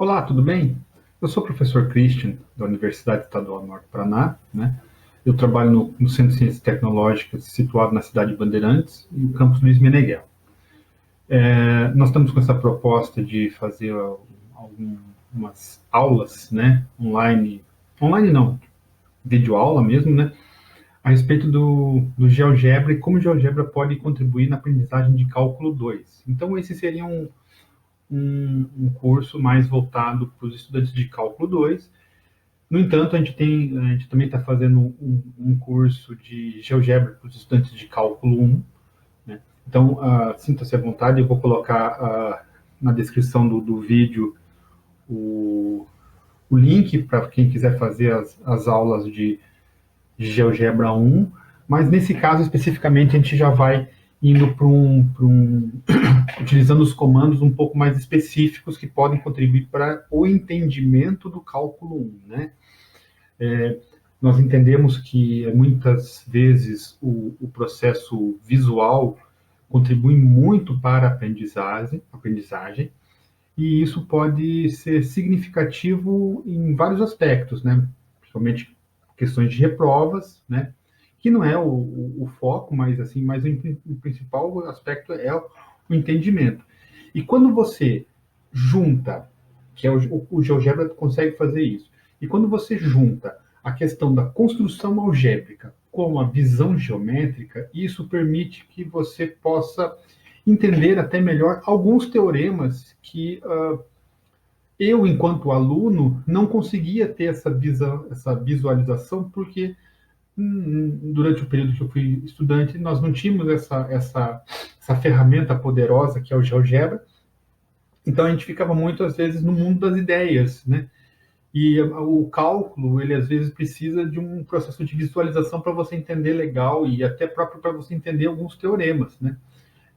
Olá, tudo bem? Eu sou o professor Christian, da Universidade Estadual do Norte do Paraná, né? Eu trabalho no Centro de Ciências Tecnológicas, situado na cidade de Bandeirantes, e no campus Luiz Meneghel. Nós estamos com essa proposta de fazer algumas aulas, né, online não, videoaula mesmo, né, a respeito do GeoGebra e como o GeoGebra pode contribuir na aprendizagem de cálculo 2. Então, esse seria um curso mais voltado para os estudantes de cálculo 2. No entanto, a gente também está fazendo um curso de GeoGebra para os estudantes de cálculo 1. Né? Então, sinta-se à vontade, eu vou colocar na descrição do vídeo o, o link para quem quiser fazer as aulas de GeoGebra 1, mas nesse caso especificamente a gente já vai indo utilizando os comandos um pouco mais específicos que podem contribuir para o entendimento do cálculo 1, né? Nós entendemos que muitas vezes o processo visual contribui muito para a aprendizagem, e isso pode ser significativo em vários aspectos, né? Principalmente questões de reprovas, né? Que não é o foco, mas assim, mas o principal aspecto é o entendimento. E quando você junta, que é o GeoGebra consegue fazer isso, e quando você junta a questão da construção algébrica com a visão geométrica, isso permite que você possa entender até melhor alguns teoremas que eu, enquanto aluno, não conseguia ter essa visualização, porque durante o período que eu fui estudante, nós não tínhamos essa ferramenta poderosa que é o GeoGebra, então a gente ficava muito, às vezes, no mundo das ideias, né? E o cálculo, ele às vezes precisa de um processo de visualização para você entender legal e até próprio para você entender alguns teoremas, né?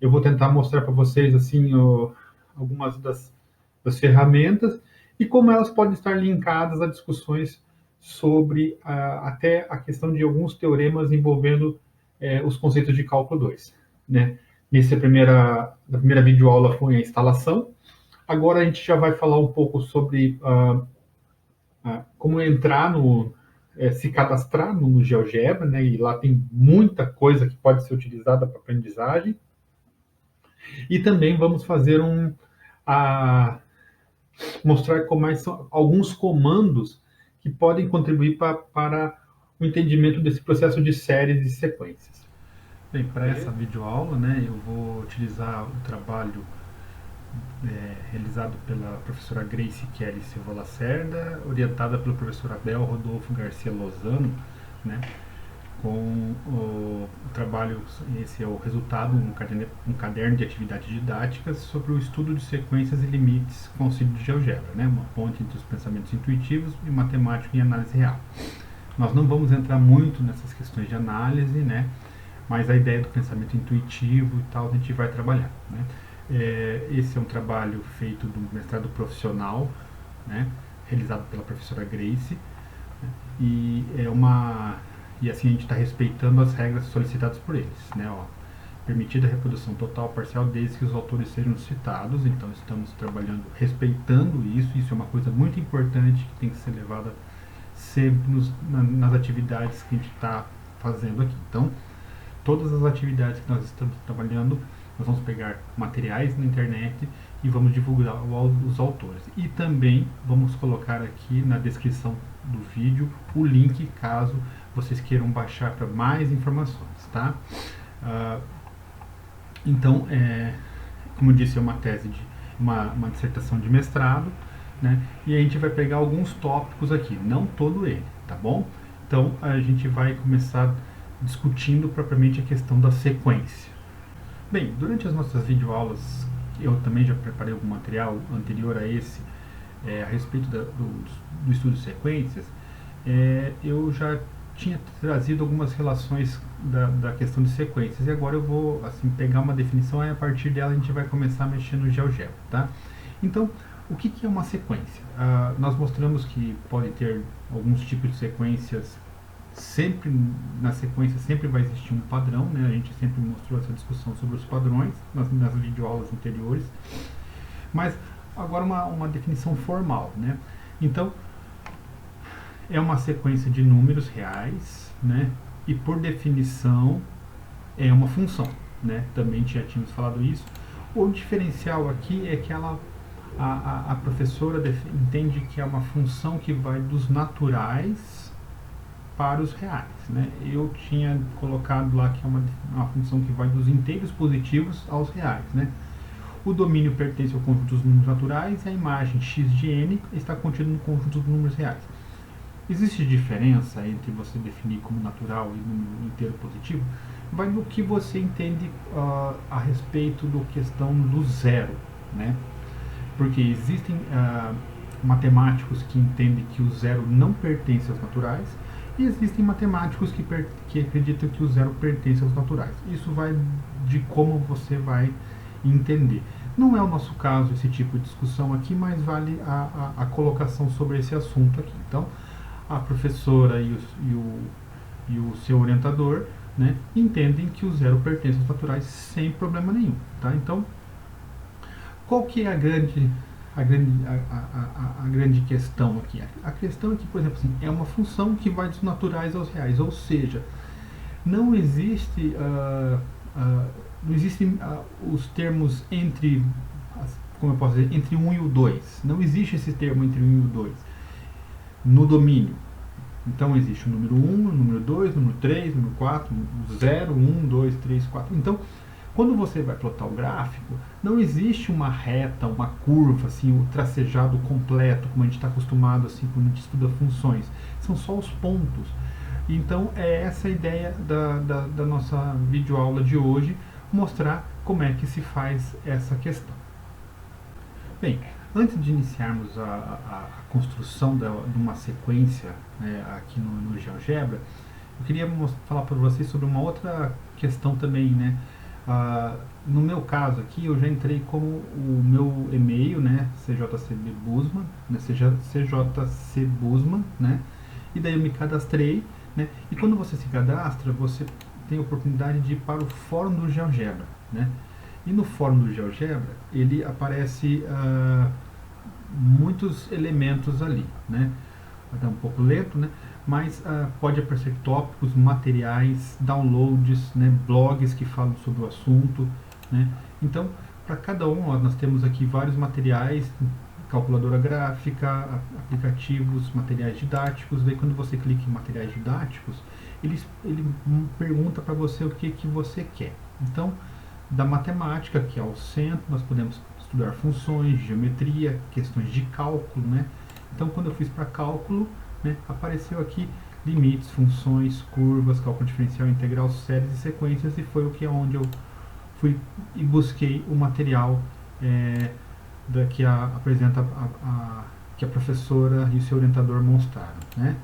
Eu vou tentar mostrar para vocês assim algumas das ferramentas e como elas podem estar linkadas a discussões sobre até a questão de alguns teoremas envolvendo os conceitos de cálculo 2, né? Na primeira videoaula foi a instalação. Agora a gente já vai falar um pouco sobre como entrar se cadastrar no GeoGebra, né? E lá tem muita coisa que pode ser utilizada para aprendizagem. E também vamos fazer mostrar como são alguns comandos que podem contribuir para o entendimento desse processo de séries e sequências. Bem, para essa videoaula, né, eu vou utilizar o trabalho realizado pela professora Grace Kelly Silva Lacerda, orientada pelo professor Abel Rodolfo Garcia Lozano, né, com o trabalho, esse é o resultado, um caderno de atividades didáticas sobre o estudo de sequências e limites com auxílio de GeoGebra, né, uma ponte entre os pensamentos intuitivos e matemática e análise real. Nós não vamos entrar muito nessas questões de análise, né, mas a ideia do pensamento intuitivo e tal a gente vai trabalhar, né. Esse é um trabalho feito do mestrado profissional, né, realizado pela professora Grace, né, e assim a gente está respeitando as regras solicitadas por eles, né, ó. Permitida a reprodução total ou parcial desde que os autores sejam citados, então estamos trabalhando respeitando isso é uma coisa muito importante que tem que ser levada sempre nas atividades que a gente está fazendo aqui. Então, todas as atividades que nós estamos trabalhando, nós vamos pegar materiais na internet e vamos divulgar os autores. E também vamos colocar aqui na descrição do vídeo o link caso vocês queiram baixar para mais informações, tá? Então, como eu disse, é uma tese uma dissertação de mestrado, né? E a gente vai pegar alguns tópicos aqui, não todo ele, tá bom? Então, a gente vai começar discutindo propriamente a questão da sequência. Bem, durante as nossas videoaulas, eu também já preparei algum material anterior a esse, a respeito do estudo de sequências. Eu já tinha trazido algumas relações da questão de sequências, e agora eu vou assim, pegar uma definição e a partir dela a gente vai começar a mexer no GeoGebra, tá? Então, o que é uma sequência? Nós mostramos que pode ter alguns tipos de sequências. Sempre na sequência sempre vai existir um padrão, né? A gente sempre mostrou essa discussão sobre os padrões nas videoaulas anteriores, mas agora uma definição formal, né? Então, é uma sequência de números reais, né? E por definição é uma função, né? Também já tínhamos falado isso. O diferencial aqui é que a professora entende que é uma função que vai dos naturais para os reais, né? Eu tinha colocado lá que é uma função que vai dos inteiros positivos aos reais, né? O domínio pertence ao conjunto dos números naturais e a imagem x de n está contida no conjunto dos números reais. Existe diferença entre você definir como natural e número inteiro positivo? Vai no que você entende a respeito da questão do zero, né? Porque existem matemáticos que entendem que o zero não pertence aos naturais e existem matemáticos que acreditam que o zero pertence aos naturais. Isso vai de como você vai entender. Não é o nosso caso esse tipo de discussão aqui, mas vale a colocação sobre esse assunto aqui. Então, a professora e o seu orientador, né, entendem que o zero pertence aos naturais sem problema nenhum. Tá? Então, qual que é a grande questão aqui? A questão é que, por exemplo, assim, é uma função que vai dos naturais aos reais, ou seja, não existe não existem os termos entre, como eu posso dizer, entre 1 e o 2. Não existe esse termo entre 1 e o 2 no domínio. Então existe o número 1, o número 2, o número 3, o número 4, o 0, 1, 2, 3, 4. Então, quando você vai plotar o gráfico, não existe uma reta, uma curva, assim, o tracejado completo, como a gente está acostumado assim, quando a gente estuda funções. São só os pontos. Então, é essa a ideia da nossa videoaula de hoje, mostrar como é que se faz essa questão. Bem, antes de iniciarmos a construção de uma sequência, né, aqui no GeoGebra, eu queria falar para vocês sobre uma outra questão também, né? No meu caso aqui, eu já entrei com o meu e-mail, né, cjcbusman, né, cjcbusman, né, e daí eu me cadastrei, né, e quando você se cadastra, você tem a oportunidade de ir para o fórum do GeoGebra, né, e no fórum do GeoGebra, ele aparece muitos elementos ali, né, até um pouco lento, né, mas pode aparecer tópicos, materiais, downloads, né, blogs que falam sobre o assunto, né. Então, para cada um, nós temos aqui vários materiais, calculadora gráfica, aplicativos, materiais didáticos. Daí quando você clica em materiais didáticos, ele pergunta para você o que você quer. Então, da matemática, que é o centro, nós podemos estudar funções, geometria, questões de cálculo, né. Então, quando eu fiz para cálculo, né, apareceu aqui limites, funções, curvas, cálculo diferencial, integral, séries e sequências, e foi onde eu fui e busquei o material que apresenta que a professora e o seu orientador mostraram, né?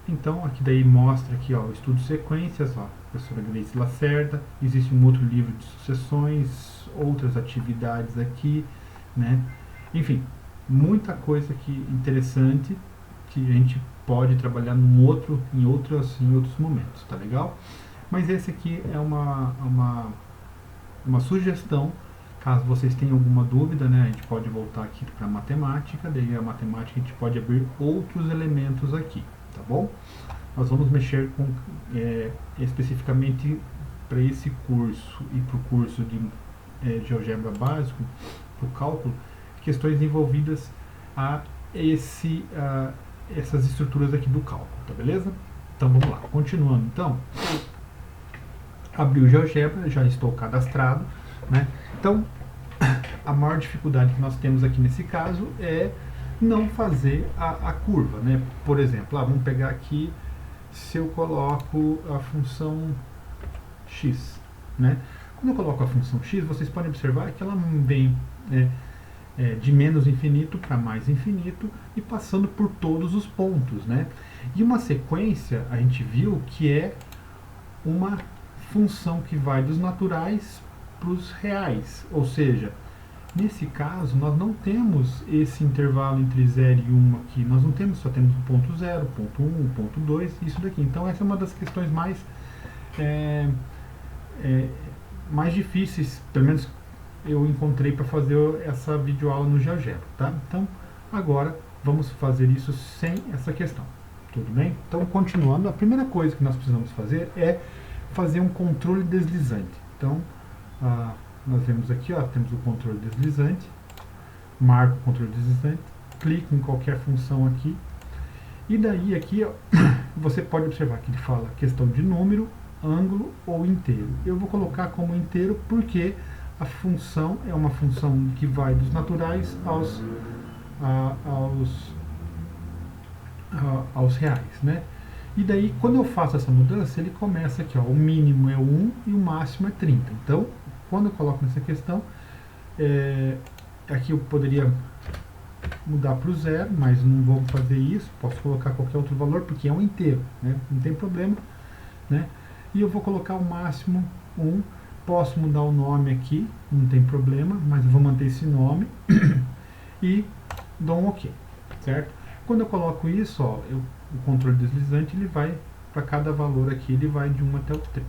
Então, aqui daí mostra aqui, ó, o estudo de sequências, ó, professora Gleice Lacerda, existe um outro livro de sucessões, outras atividades aqui, né? Enfim, muita coisa aqui interessante que a gente pode trabalhar em outros momentos, tá legal? Mas esse aqui é uma sugestão, caso vocês tenham alguma dúvida, né, a gente pode voltar aqui para a matemática, daí a matemática a gente pode abrir outros elementos aqui, tá bom? Nós vamos mexer com especificamente para esse curso e para o curso de GeoGebra básico, para o cálculo, questões envolvidas a essas estruturas aqui do cálculo, tá beleza? Então vamos lá, continuando então. Abri o GeoGebra, já estou cadastrado, né? Então, a maior dificuldade que nós temos aqui nesse caso é não fazer a curva, né? Por exemplo, vamos pegar aqui, se eu coloco a função x, né? Quando eu coloco a função x, vocês podem observar que ela vem de menos infinito para mais infinito e passando por todos os pontos, né? E uma sequência, a gente viu que é uma função que vai dos naturais para os reais, ou seja, nesse caso nós não temos esse intervalo entre 0 e 1 aqui, nós não temos, só temos o ponto 0, ponto 1, ponto 2, isso daqui. Então essa é uma das questões mais mais difíceis, pelo menos eu encontrei para fazer essa videoaula no GeoGebra, tá? Então, agora vamos fazer isso sem essa questão, tudo bem? Então, continuando, a primeira coisa que nós precisamos fazer é fazer um controle deslizante. Então, nós vemos aqui, ó, temos o controle deslizante, marco o controle deslizante, clico em qualquer função aqui, e daí aqui, ó, você pode observar que ele fala questão de número, ângulo ou inteiro. Eu vou colocar como inteiro porque a função é uma função que vai dos naturais aos reais, né? E daí, quando eu faço essa mudança, ele começa aqui, ó, o mínimo é 1 e o máximo é 30. Então, quando eu coloco nessa questão, aqui eu poderia mudar para o 0, mas não vou fazer isso, posso colocar qualquer outro valor, porque é um inteiro, né? Não tem problema, né? E eu vou colocar o máximo 1, posso mudar o nome aqui, não tem problema, mas eu vou manter esse nome e dou um OK, certo? Quando eu coloco isso, ó, o controle deslizante ele vai para cada valor aqui, ele vai de 1 até o 30.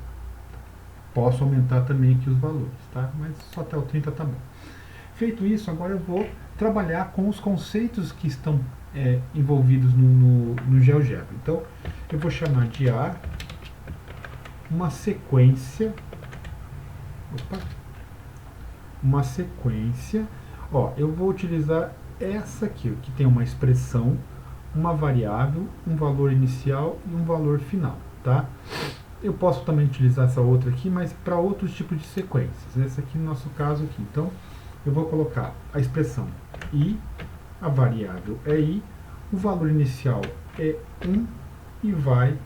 Posso aumentar também aqui os valores, tá? Mas só até o 30 tá bom. Feito isso, agora eu vou trabalhar com os conceitos que estão envolvidos no GeoGebra. Então, eu vou chamar de A uma sequência. Uma sequência. Ó, eu vou utilizar essa aqui, que tem uma expressão, uma variável, um valor inicial e um valor final, tá? Eu posso também utilizar essa outra aqui, mas para outros tipos de sequências. Essa aqui no nosso caso aqui. Então, eu vou colocar a expressão i, a variável é i, o valor inicial é 1 e vai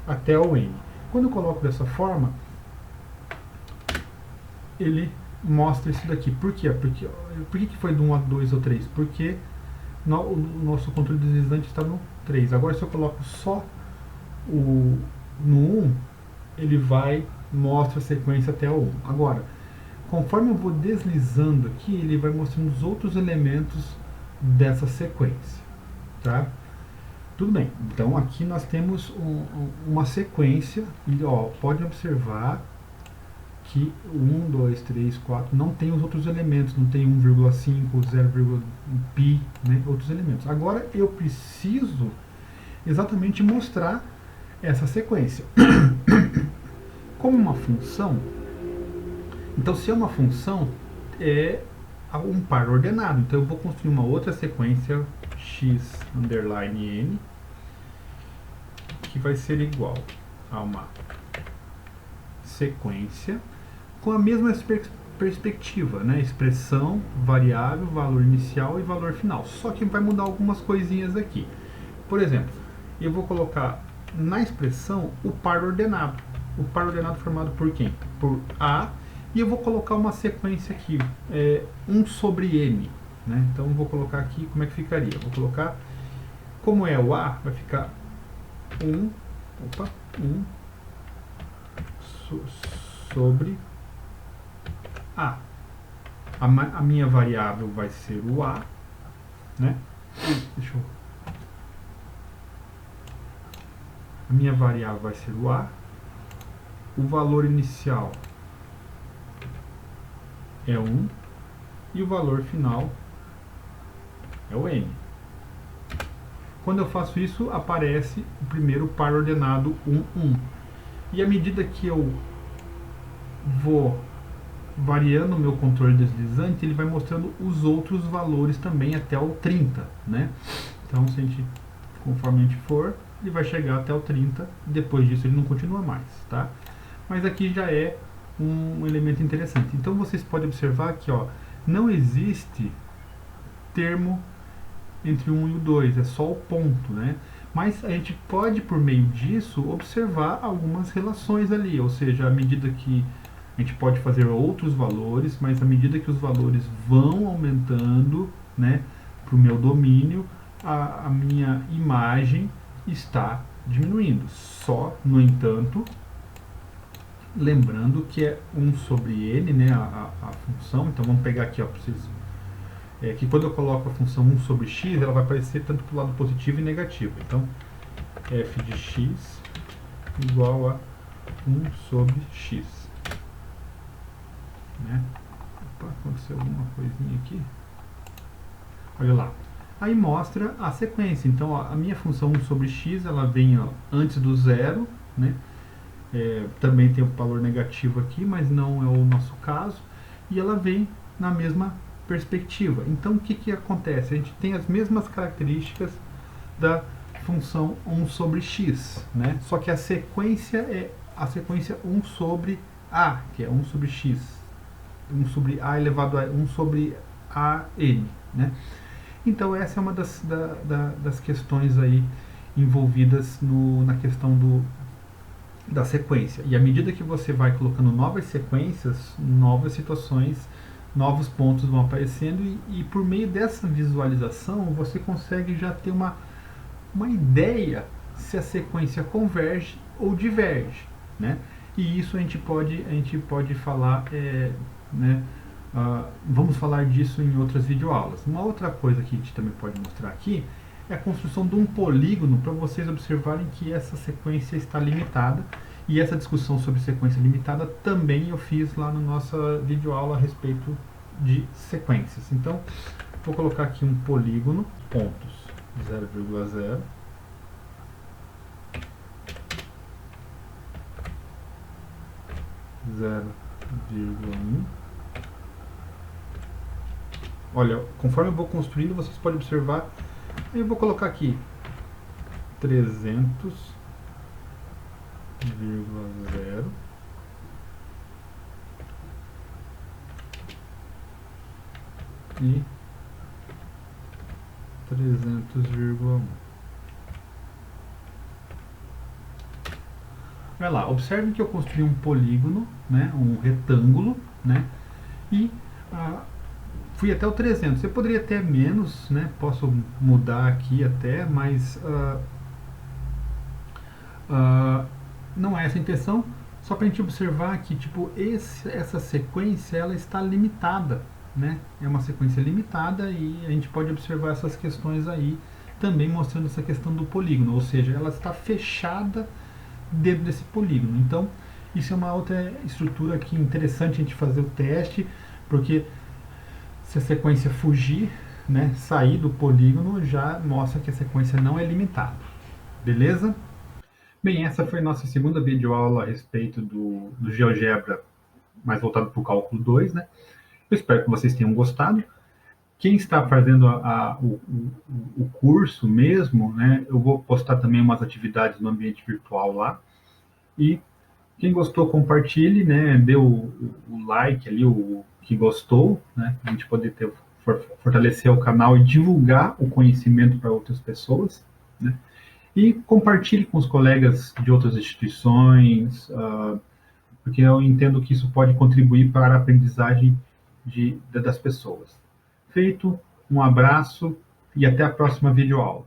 até o n. Quando eu coloco dessa forma, ele mostra isso daqui. Por quê? Por que foi do 1 a 2 ou 3? Porque o nosso controle deslizante está no 3. Agora, se eu coloco só no 1, ele mostra a sequência até o 1. Agora, conforme eu vou deslizando aqui, ele vai mostrando os outros elementos dessa sequência, tá? Tudo bem, então aqui nós temos uma sequência, e ó, pode observar que 1, 2, 3, 4 não tem os outros elementos, não tem 1,5, 0,pi, né, outros elementos. Agora eu preciso exatamente mostrar essa sequência. Como uma função, então se é uma função, é um par ordenado. Então eu vou construir uma outra sequência x underline n, que vai ser igual a uma sequência com a mesma perspectiva, né? Expressão, variável, valor inicial e valor final. Só que vai mudar algumas coisinhas aqui. Por exemplo, eu vou colocar na expressão o par ordenado. O par ordenado formado por quem? Por A. E eu vou colocar uma sequência aqui, 1 sobre n. Né? Então eu vou colocar aqui, como é que ficaria? Eu vou colocar, como é o A, vai ficar 1 sobre A. A minha variável vai ser o A, né? A minha variável vai ser o A. O valor inicial é 1 e o valor final é o n. Quando eu faço isso, aparece o primeiro par ordenado 1, 1. E à medida que eu vou variando o meu controle deslizante, ele vai mostrando os outros valores também até o 30, né? Então, conforme a gente for, ele vai chegar até o 30, e depois disso ele não continua mais, tá? Mas aqui já é um elemento interessante. Então vocês podem observar que, ó, não existe termo entre o 1 e o 2, é só o ponto, né? Mas a gente pode, por meio disso, observar algumas relações ali, ou seja, à medida que a gente pode fazer outros valores, mas à medida que os valores vão aumentando, né, para o meu domínio, a minha imagem está diminuindo. Só, no entanto, lembrando que é 1 sobre n, né, a função. Então vamos pegar aqui, ó, para vocês, que quando eu coloco a função 1 sobre x, ela vai aparecer tanto para o lado positivo e negativo. Então f de x igual a 1 sobre x, né? Opa. aconteceu alguma coisinha aqui. Olha lá. Aí mostra a sequência. Então, ó, a minha função 1 sobre x, ela vem ó, antes do zero, né? Também tem o valor negativo aqui, mas não é o nosso caso. E ela vem na mesma perspectiva. Então, o que, que acontece? A gente tem as mesmas características da função 1 sobre x, né? Só que a sequência é a sequência 1 sobre a, que é 1 sobre x. 1 sobre a elevado a 1 sobre a n, né? Então essa é uma das questões aí envolvidas na questão da sequência. E à medida que você vai colocando novas sequências, novas situações, novos pontos vão aparecendo e por meio dessa visualização você consegue já ter uma ideia se a sequência converge ou diverge, né? E isso a gente pode falar, né? Vamos falar disso em outras videoaulas. Uma outra coisa que a gente também pode mostrar aqui é a construção de um polígono para vocês observarem que essa sequência está limitada. E essa discussão sobre sequência limitada também eu fiz lá na nossa videoaula a respeito de sequências. Então, vou colocar aqui um polígono, pontos 0,0, zero vírgula um. Olha, conforme eu vou construindo, vocês podem observar. Eu vou colocar aqui 300,0 e 300,1. Vai lá, observe que eu construí um polígono, né, um retângulo, né, e fui até o 300. Você poderia ter menos, né, posso mudar aqui até, mas não é essa a intenção. Só para a gente observar que tipo, essa sequência ela está limitada, né? É uma sequência limitada e a gente pode observar essas questões aí também mostrando essa questão do polígono, ou seja, ela está fechada dentro desse polígono. Então, isso é uma outra estrutura aqui interessante a gente fazer o teste, porque se a sequência fugir, né, sair do polígono, já mostra que a sequência não é limitada. Beleza? Bem, essa foi a nossa segunda videoaula a respeito do GeoGebra, mais voltado para o cálculo 2, né? Eu espero que vocês tenham gostado. Quem está fazendo o curso mesmo, né, eu vou postar também umas atividades no ambiente virtual lá. E quem gostou, compartilhe, né, dê o like ali, o que gostou, né, para a gente poder fortalecer o canal e divulgar o conhecimento para outras pessoas, né? E compartilhe com os colegas de outras instituições, porque eu entendo que isso pode contribuir para a aprendizagem das pessoas. Feito, um abraço e até a próxima videoaula.